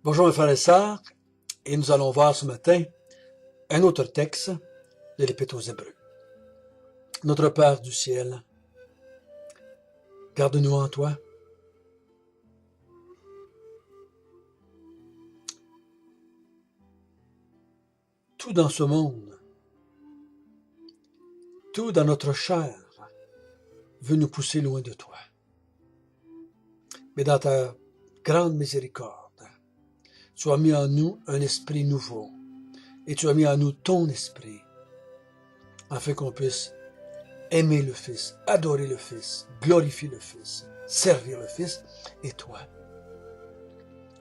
Bonjour mes frères et sœurs, et nous allons voir ce matin un autre texte de l'Épître aux Hébreux. Notre Père du ciel, garde-nous en toi. Tout dans ce monde, tout dans notre chair veut nous pousser loin de toi. Mais dans ta grande miséricorde, tu as mis en nous un esprit nouveau et tu as mis en nous ton esprit afin qu'on puisse aimer le Fils, adorer le Fils, glorifier le Fils, servir le Fils et toi.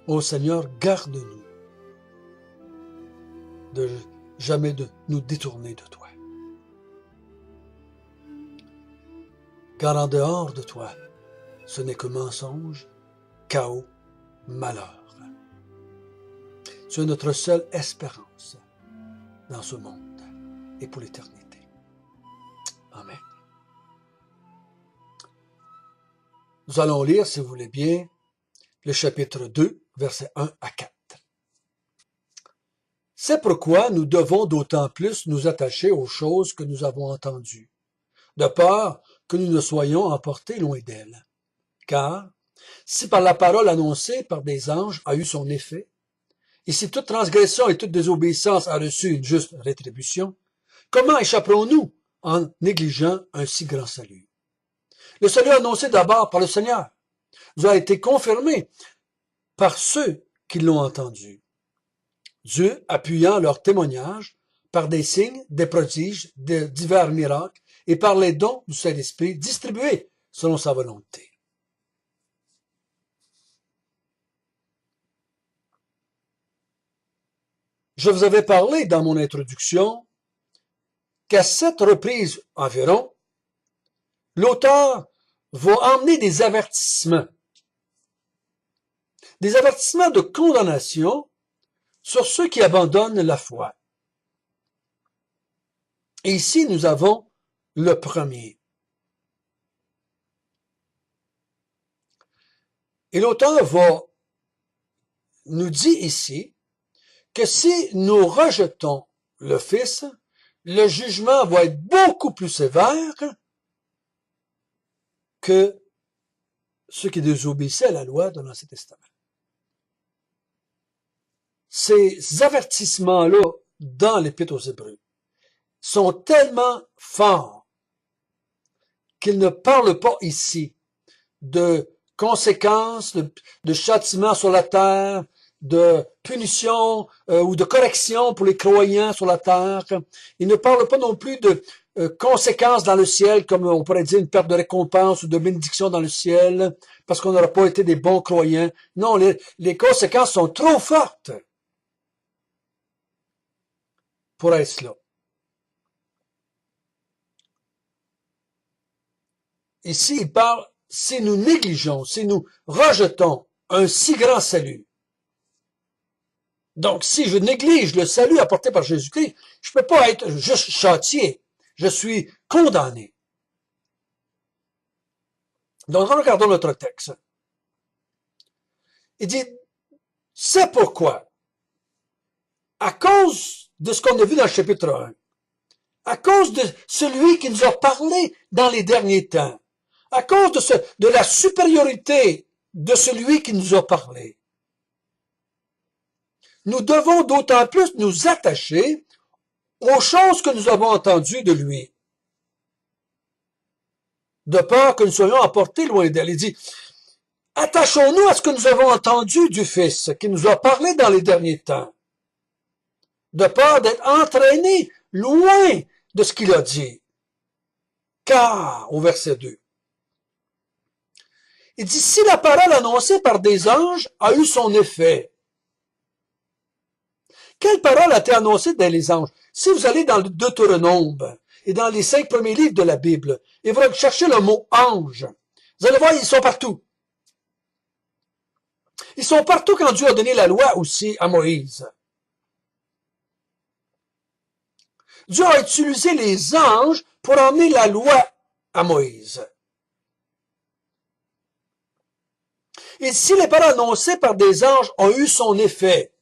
Ô Seigneur, garde-nous de jamais de nous détourner de toi. Car en dehors de toi, ce n'est que mensonge, chaos, malheur. Tu es notre seule espérance dans ce monde et pour l'éternité. Amen. Nous allons lire, si vous voulez bien, le chapitre 2, versets 1 à 4. C'est pourquoi nous devons d'autant plus nous attacher aux choses que nous avons entendues, de peur que nous ne soyons emportés loin d'elles. Car, si par la parole annoncée par des anges a eu son effet, et si toute transgression et toute désobéissance a reçu une juste rétribution, comment échapperons-nous en négligeant un si grand salut? Le salut annoncé d'abord par le Seigneur nous a été confirmé par ceux qui l'ont entendu. Dieu appuyant leur témoignage par des signes, des prodiges, de divers miracles et par les dons du Saint-Esprit distribués selon sa volonté. Je vous avais parlé dans mon introduction qu'à 7 reprises environ, l'auteur va emmener des avertissements de condamnation sur ceux qui abandonnent la foi. Et ici, nous avons le premier. Et l'auteur nous dit ici que si nous rejetons le Fils, le jugement va être beaucoup plus sévère que ceux qui désobéissaient à la loi de l'Ancien Testament. Ces avertissements-là dans l'Épître aux Hébreux sont tellement forts qu'ils ne parlent pas ici de conséquences, de châtiments sur la terre, de punition ou de correction pour les croyants sur la terre. Il ne parle pas non plus de conséquences dans le ciel, comme on pourrait dire une perte de récompense ou de bénédiction dans le ciel, parce qu'on n'aura pas été des bons croyants. Non, les conséquences sont trop fortes pour être cela. Ici, il parle, si nous négligeons, si nous rejetons un si grand salut. Donc, si je néglige le salut apporté par Jésus-Christ, je ne peux pas être juste châtié. Je suis condamné. Donc, regardons notre texte. Il dit, c'est pourquoi, à cause de ce qu'on a vu dans le chapitre 1, à cause de celui qui nous a parlé dans les derniers temps, à cause de la supériorité de celui qui nous a parlé, nous devons d'autant plus nous attacher aux choses que nous avons entendues de lui, de peur que nous soyons emportés loin d'elle. Il dit, attachons-nous à ce que nous avons entendu du Fils, qui nous a parlé dans les derniers temps, de peur d'être entraînés loin de ce qu'il a dit. Car, au verset 2, il dit, si la parole annoncée par des anges a eu son effet. Quelle parole a été annoncée dans les anges? Si vous allez dans le Deutéronome et dans les 5 premiers livres de la Bible, et vous cherchez le mot ange, vous allez voir, ils sont partout. Ils sont partout quand Dieu a donné la loi aussi à Moïse. Dieu a utilisé les anges pour emmener la loi à Moïse. Et si les paroles annoncées par des anges ont eu son effet,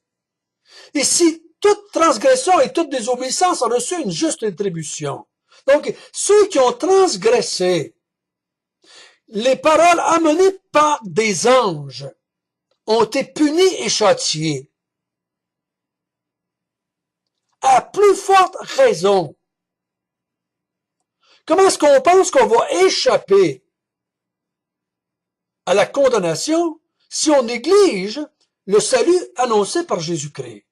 et si toute transgression et toute désobéissance ont reçu une juste rétribution. Donc, ceux qui ont transgressé les paroles amenées par des anges ont été punis et châtiés. À plus forte raison. Comment est-ce qu'on pense qu'on va échapper à la condamnation si on néglige le salut annoncé par Jésus-Christ?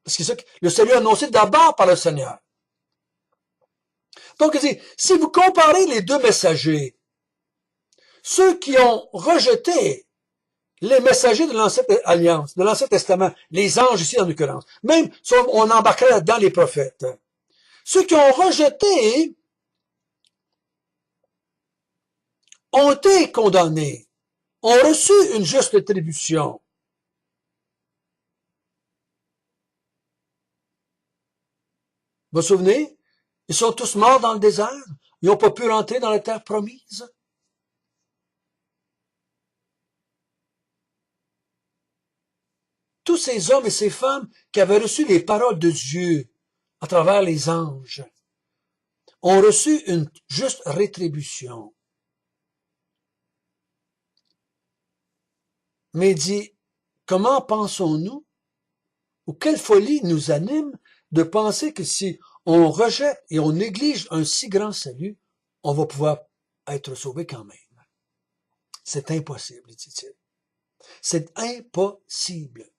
Parce que c'est le salut annoncé d'abord par le Seigneur. Donc, si vous comparez les deux messagers, ceux qui ont rejeté les messagers de l'Ancienne Alliance, de l'Ancien Testament, les anges ici en l'occurrence, même si on embarquerait là-dedans les prophètes, ceux qui ont rejeté ont été condamnés, ont reçu une juste rétribution. Vous vous souvenez? Ils sont tous morts dans le désert. Ils n'ont pas pu rentrer dans la terre promise. Tous ces hommes et ces femmes qui avaient reçu les paroles de Dieu à travers les anges ont reçu une juste rétribution. Mais dit, comment pensons-nous, ou quelle folie nous anime de penser que si on rejette et on néglige un si grand salut, on va pouvoir être sauvé quand même. C'est impossible, dit-il. C'est impossible.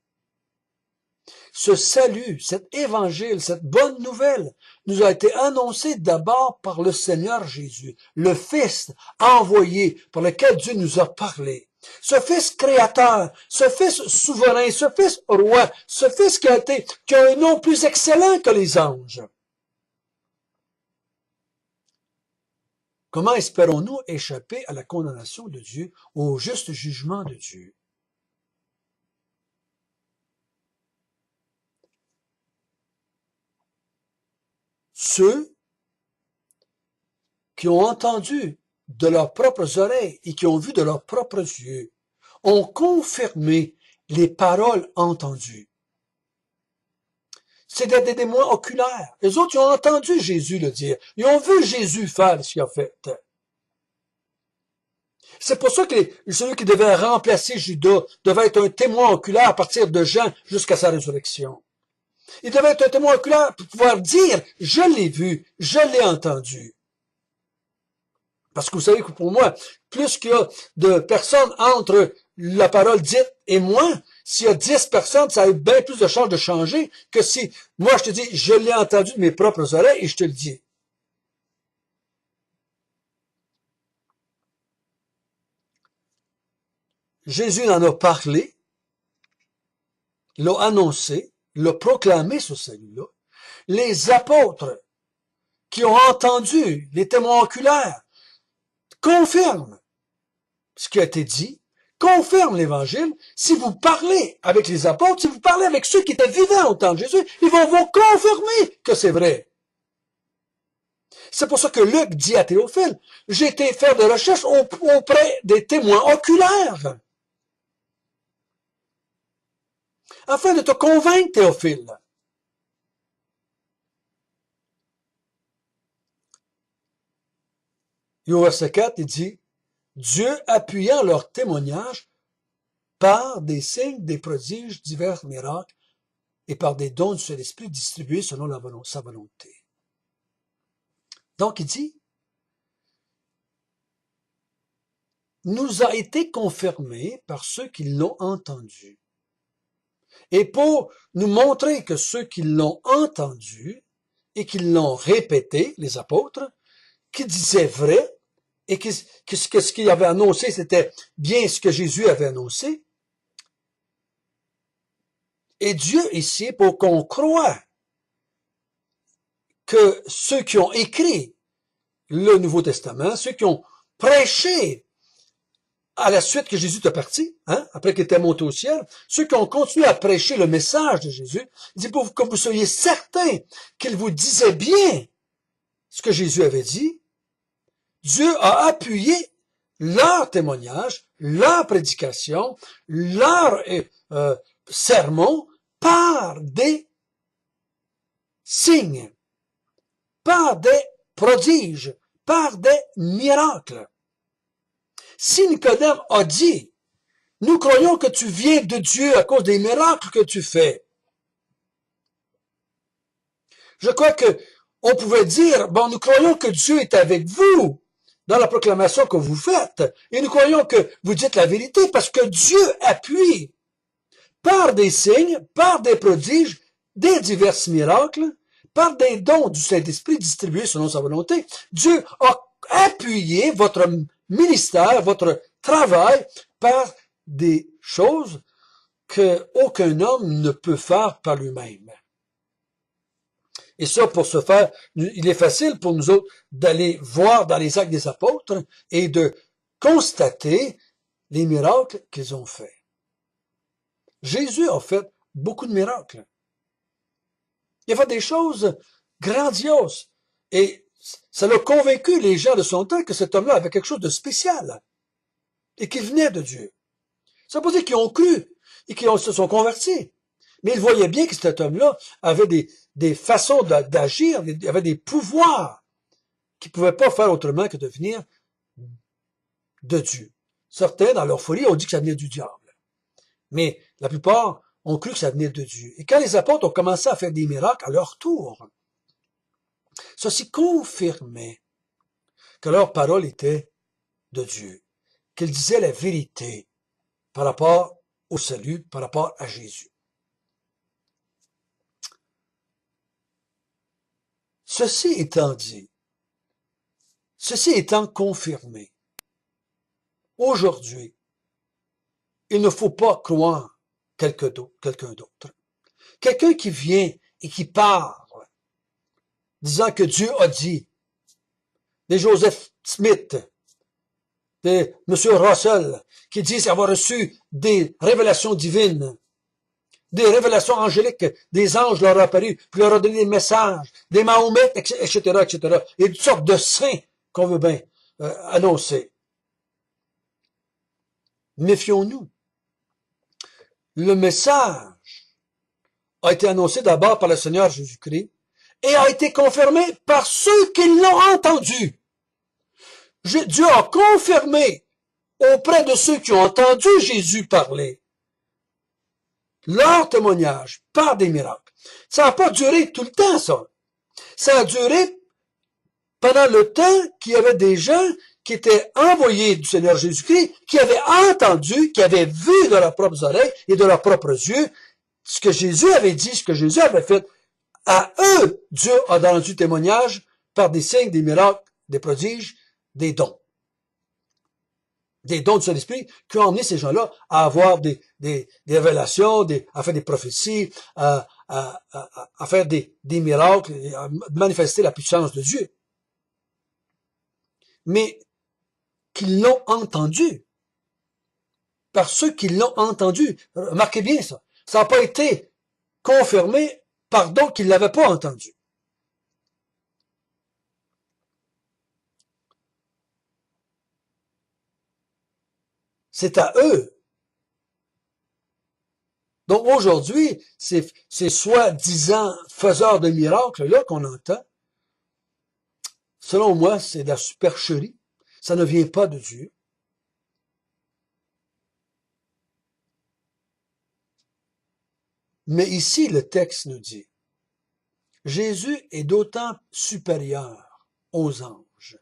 Ce salut, cet évangile, cette bonne nouvelle nous a été annoncé d'abord par le Seigneur Jésus, le Fils envoyé par lequel Dieu nous a parlé. Ce Fils créateur, ce Fils souverain, ce Fils roi, ce Fils qui a un nom plus excellent que les anges. Comment espérons-nous échapper à la condamnation de Dieu, au juste jugement de Dieu? Ceux qui ont entendu de leurs propres oreilles et qui ont vu de leurs propres yeux ont confirmé les paroles entendues. C'était des témoins oculaires. Les autres, ils ont entendu Jésus le dire. Ils ont vu Jésus faire ce qu'il a fait. C'est pour ça que celui qui devait remplacer Judas devait être un témoin oculaire à partir de Jean jusqu'à sa résurrection. Il devait être un témoin oculaire pour pouvoir dire, je l'ai vu, je l'ai entendu. Parce que vous savez que pour moi, plus qu'il y a de personnes entre la parole dite et moi, s'il y a 10 personnes, ça a bien plus de chances de changer que si moi je te dis, je l'ai entendu de mes propres oreilles et je te le dis. Jésus en a parlé, l'a annoncé, l'a proclamé ce salut-là. Les apôtres qui ont entendu, les témoins oculaires, confirment ce qui a été dit, confirment l'Évangile. Si vous parlez avec les apôtres, si vous parlez avec ceux qui étaient vivants au temps de Jésus, ils vont vous confirmer que c'est vrai. C'est pour ça que Luc dit à Théophile, j'ai été faire des recherches auprès des témoins oculaires. Afin de te convaincre, Théophile. Et au verset 4, il dit, Dieu appuyant leur témoignage par des signes, des prodiges, divers miracles, et par des dons du Saint-Esprit distribués selon sa volonté. Donc il dit, nous a été confirmé par ceux qui l'ont entendu. Et pour nous montrer que ceux qui l'ont entendu et qui l'ont répété, les apôtres, qui disaient vrai, et que ce qu'il avait annoncé, c'était bien ce que Jésus avait annoncé. Et Dieu ici, pour qu'on croie que ceux qui ont écrit le Nouveau Testament, ceux qui ont prêché à la suite que Jésus est parti, après qu'il était monté au ciel, ceux qui ont continué à prêcher le message de Jésus, il dit pour que vous soyez certains qu'il vous disait bien ce que Jésus avait dit, Dieu a appuyé leur témoignage, leur prédication, leur sermon par des signes, par des prodiges, par des miracles. Si Nicodème a dit, nous croyons que tu viens de Dieu à cause des miracles que tu fais, je crois que on pouvait dire, bon, nous croyons que Dieu est avec vous dans la proclamation que vous faites, et nous croyons que vous dites la vérité parce que Dieu appuie par des signes, par des prodiges, des divers miracles, par des dons du Saint-Esprit distribués selon sa volonté. Dieu a appuyé votre ministère, votre travail par des choses que aucun homme ne peut faire par lui-même. Et ça, pour ce faire, il est facile pour nous autres d'aller voir dans les actes des apôtres et de constater les miracles qu'ils ont faits. Jésus a fait beaucoup de miracles. Il a fait des choses grandioses. Et ça l'a convaincu les gens de son temps que cet homme-là avait quelque chose de spécial et qu'il venait de Dieu. Ça veut pas dire qu'ils ont cru et qu'ils se sont convertis. Mais ils voyaient bien que cet homme-là avait des façons d'agir, il avait des pouvoirs qu'ils ne pouvaient pas faire autrement que de venir de Dieu. Certains, dans leur folie, ont dit que ça venait du diable. Mais la plupart ont cru que ça venait de Dieu. Et quand les apôtres ont commencé à faire des miracles à leur tour, ceci confirmait que leur parole était de Dieu, qu'ils disaient la vérité par rapport au salut, par rapport à Jésus. Ceci étant dit, ceci étant confirmé, aujourd'hui, il ne faut pas croire quelqu'un d'autre. Quelqu'un qui vient et qui parle, disant que Dieu a dit, des Joseph Smith, des M. Russell, qui disent avoir reçu des révélations divines, des révélations angéliques, des anges leur ont apparu, puis leur ont donné des messages, des Mahomet, etc., etc. Et toutes sortes de saints qu'on veut bien annoncer. Méfions-nous. Le message a été annoncé d'abord par le Seigneur Jésus-Christ et a été confirmé par ceux qui l'ont entendu. Dieu a confirmé auprès de ceux qui ont entendu Jésus parler leur témoignage par des miracles. Ça n'a pas duré tout le temps, ça. Ça a duré pendant le temps qu'il y avait des gens qui étaient envoyés du Seigneur Jésus-Christ, qui avaient entendu, qui avaient vu de leurs propres oreilles et de leurs propres yeux ce que Jésus avait dit, ce que Jésus avait fait. À eux, Dieu a rendu témoignage par des signes, des miracles, des prodiges, des dons. Des dons du Saint-Esprit qui ont amené ces gens-là à avoir des révélations, à faire des prophéties, à faire des miracles, à manifester la puissance de Dieu. Mais qu'ils l'ont entendu. Par ceux qui l'ont entendu. Remarquez bien ça. Ça n'a pas été confirmé par d'autres qui ne l'avaient pas entendu. C'est à eux. Donc aujourd'hui, ces soi-disant faiseurs de miracles là qu'on entend, selon moi, c'est de la supercherie. Ça ne vient pas de Dieu. Mais ici, le texte nous dit, Jésus est d'autant supérieur aux anges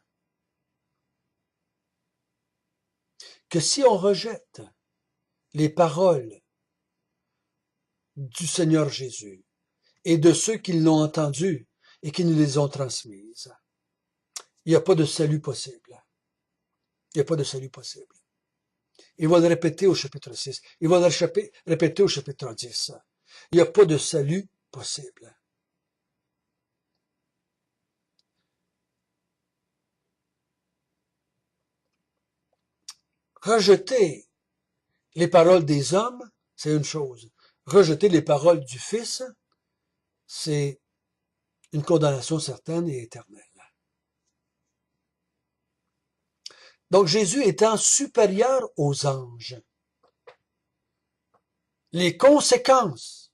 que si on rejette les paroles du Seigneur Jésus et de ceux qui l'ont entendu et qui nous les ont transmises, il n'y a pas de salut possible. Il n'y a pas de salut possible. Il va le répéter au chapitre 6. Il va le répéter au chapitre 10. Il n'y a pas de salut possible. Rejeter les paroles des hommes, c'est une chose. Rejeter les paroles du Fils, c'est une condamnation certaine et éternelle. Donc Jésus étant supérieur aux anges, les conséquences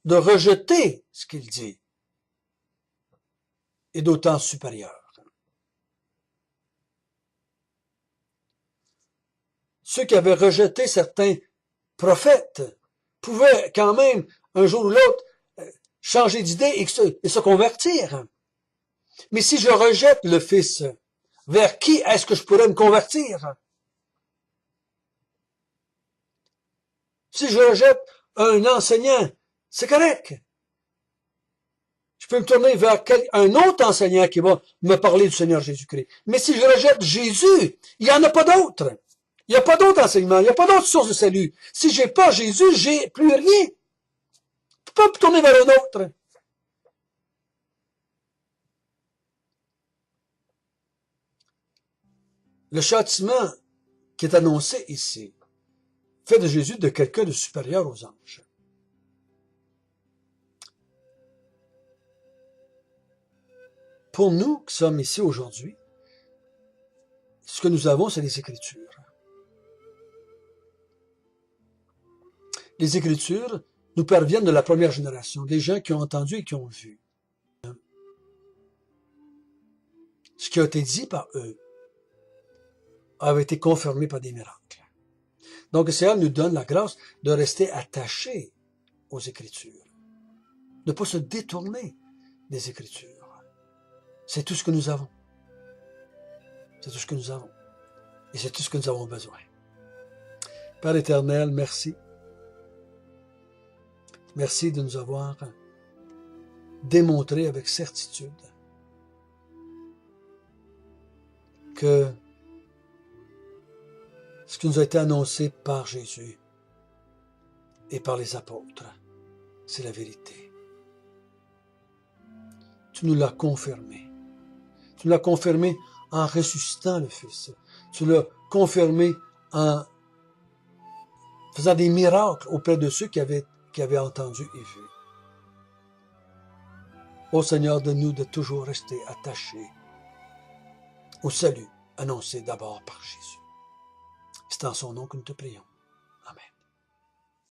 de rejeter ce qu'il dit est d'autant supérieure. Ceux qui avaient rejeté certains prophètes pouvaient quand même, un jour ou l'autre, changer d'idée et se convertir. Mais si je rejette le Fils, vers qui est-ce que je pourrais me convertir? Si je rejette un enseignant, c'est correct. Je peux me tourner vers un autre enseignant qui va me parler du Seigneur Jésus-Christ. Mais si je rejette Jésus, il n'y en a pas d'autre. Il n'y a pas d'autre enseignement, il n'y a pas d'autre source de salut. Si j'ai pas Jésus, j'ai plus rien. Je ne peux pas me tourner vers un autre. Le châtiment qui est annoncé ici fait de Jésus de quelqu'un de supérieur aux anges. Pour nous qui sommes ici aujourd'hui, ce que nous avons, c'est les Écritures. Les Écritures nous parviennent de la première génération, des gens qui ont entendu et qui ont vu. Ce qui a été dit par eux avait été confirmé par des miracles. Donc le Seigneur nous donne la grâce de rester attachés aux Écritures, de ne pas se détourner des Écritures. C'est tout ce que nous avons. C'est tout ce que nous avons. Et c'est tout ce que nous avons besoin. Père éternel, merci. Merci de nous avoir démontré avec certitude que ce qui nous a été annoncé par Jésus et par les apôtres, c'est la vérité. Tu nous l'as confirmé. Tu nous l'as confirmé en ressuscitant le Fils. Tu l'as confirmé en faisant des miracles auprès de ceux qui avaient entendu et vu. Ô Seigneur, donne-nous de toujours rester attachés au salut annoncé d'abord par Jésus. C'est en son nom que nous te prions.